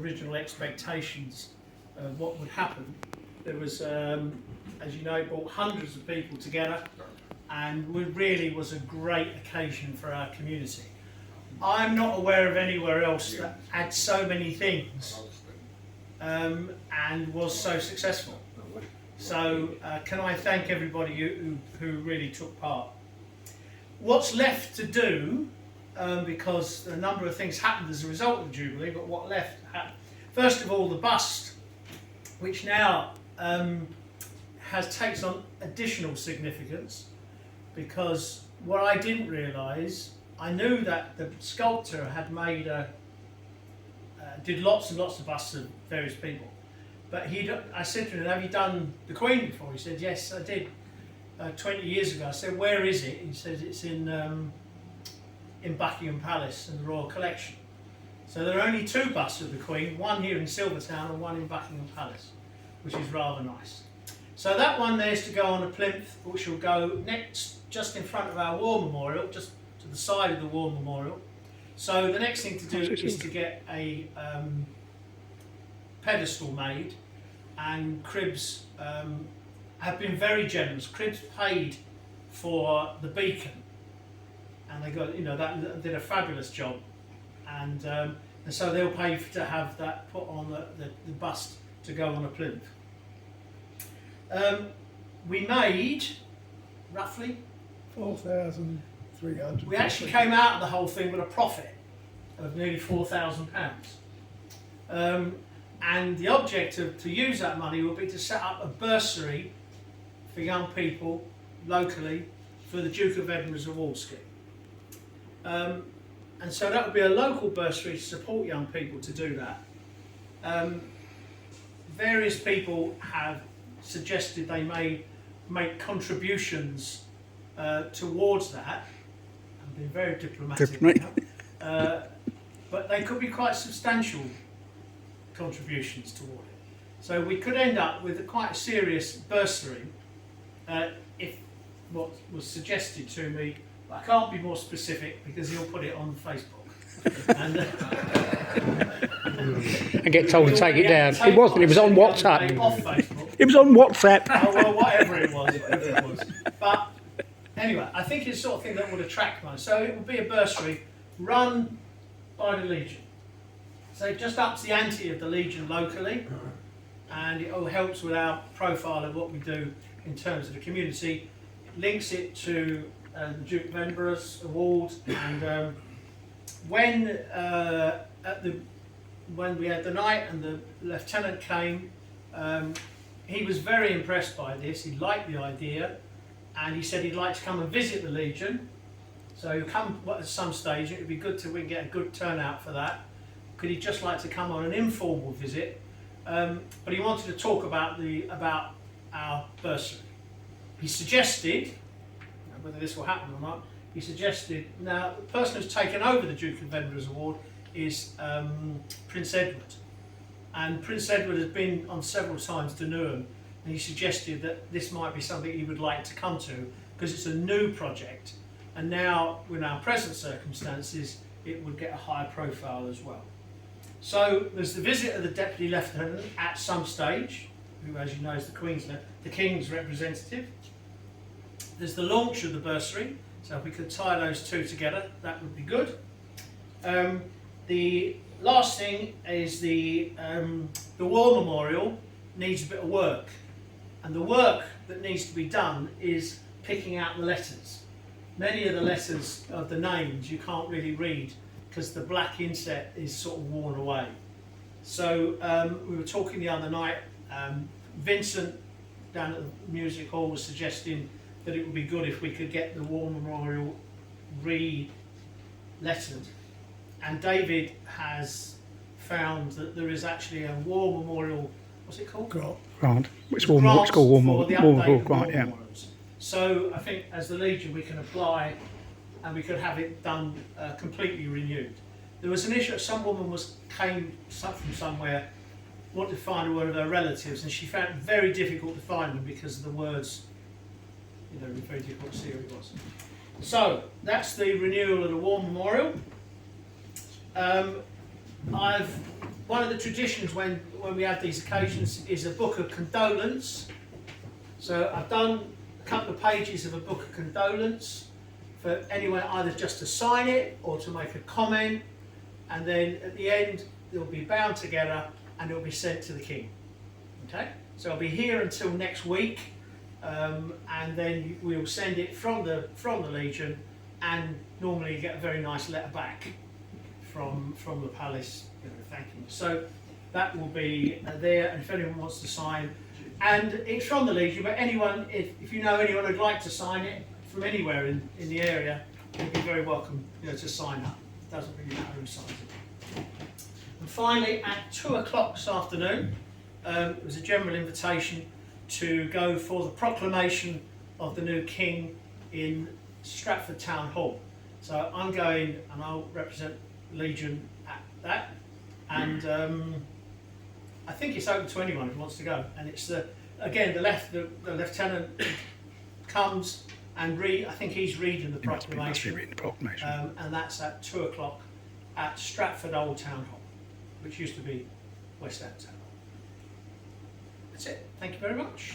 original expectations of what would happen. There was, as you know, it brought hundreds of people together, and it really was a great occasion for our community. I'm not aware of anywhere else that had so many things and was so successful. So can I thank everybody who really took part. What's left to do, because a number of things happened as a result of the Jubilee, but what left happened. First of all, the bust, which now takes on additional significance, because what I didn't realise, I knew that the sculptor had made did lots and lots of busts of various people, but I said to him, "Have you done the Queen before?" He said, "Yes, I did 20 years ago." I said, "Where is it?" He said, "It's in Buckingham Palace in the Royal Collection." So there are only 2 busts of the Queen, one here in Silvertown and one in Buckingham Palace, which is rather nice. So that one there is to go on a plinth, which will go next, just in front of our War Memorial, just to the side of the War Memorial. So the next thing to do is to get a pedestal made, and Cribs have been very generous. Cribs paid for the beacon, and they got, that did a fabulous job, and so they'll pay to have that put on the bust to go on a plinth. We made roughly 4,300. We actually came out of the whole thing with a profit of nearly £4,000. And the objective to use that money will be to set up a bursary for young people locally for the Duke of Edinburgh's award scheme. And so that would be a local bursary to support young people to do that. Various people have suggested they may make contributions towards that. I'm being very diplomatic now. But they could be quite substantial contributions toward it. So we could end up with quite a serious bursary if what was suggested to me, but I can't be more specific because he'll put it on Facebook. And get told to take it down. It wasn't, it was on WhatsApp. Off Facebook. It was on WhatsApp. Oh, well, whatever it was. But anyway, I think it's the sort of thing that would attract money. So it would be a bursary run by the Legion. So it just ups the ante of the Legion locally, and it all helps with our profile of what we do in terms of the community. It links it to the Duke of Edinburgh's award, and when we had the night and the lieutenant came, he was very impressed by this. He liked the idea, and he said he'd like to come and visit the Legion. So he'll come at some stage. It would be good to we can get a good turnout for that. Could he just like to come on an informal visit? But he wanted to talk about our bursary. He suggested, whether this will happen or not, he suggested, now the person who's taken over the Duke of Edinburgh's award is Prince Edward. And Prince Edward has been on several times to Newham, and he suggested that this might be something he would like to come to, because it's a new project, and now with our present circumstances it would get a higher profile as well. So there's the visit of the Deputy Lieutenant at some stage, who, as you know, is the King's representative. There's the launch of the bursary, so if we could tie those two together, that would be good. The last thing is the War Memorial needs a bit of work, and the work that needs to be done is picking out the letters. Many of the letters of the names you can't really read because the black inset is sort of worn away. So we were talking the other night, Vincent down at the music hall was suggesting that it would be good if we could get the War Memorial re-lettered, and David has found that there is actually a War Memorial, what's it called? Grant. It's called War Memorial Grant, yeah. So I think as the Legion we can apply and we could have it done completely renewed. There was an issue, some woman came from somewhere, wanted to find one of her relatives, and she found it very difficult to find them because of the words, it was very difficult to see who it was. So that's the renewal of the War Memorial. one of the traditions when we have these occasions is a book of condolence. So I've done a couple of pages of a book of condolence for anyone either just to sign it or to make a comment, and then at the end they'll be bound together and it'll be sent to the King. Okay, so I'll be here until next week, and then we'll send it from the Legion, and normally you get a very nice letter back from the palace, you know, thanking you. So that will be there, and if anyone wants to sign, and it's from the Legion, but anyone, if you know anyone who'd like to sign it from anywhere in the area, you'd be very welcome, you know, to sign up. It doesn't really matter who signs it. And finally, at 2 o'clock this afternoon, it was a general invitation to go for the proclamation of the new King in Stratford Town Hall. So I'm going and I'll represent Legion at that, and I think it's open to anyone who wants to go. And it's the lieutenant comes and I think he's reading the proclamation, and that's at 2 o'clock at Stratford Old Town Hall, which used to be West End Town Hall. That's it. Thank you very much.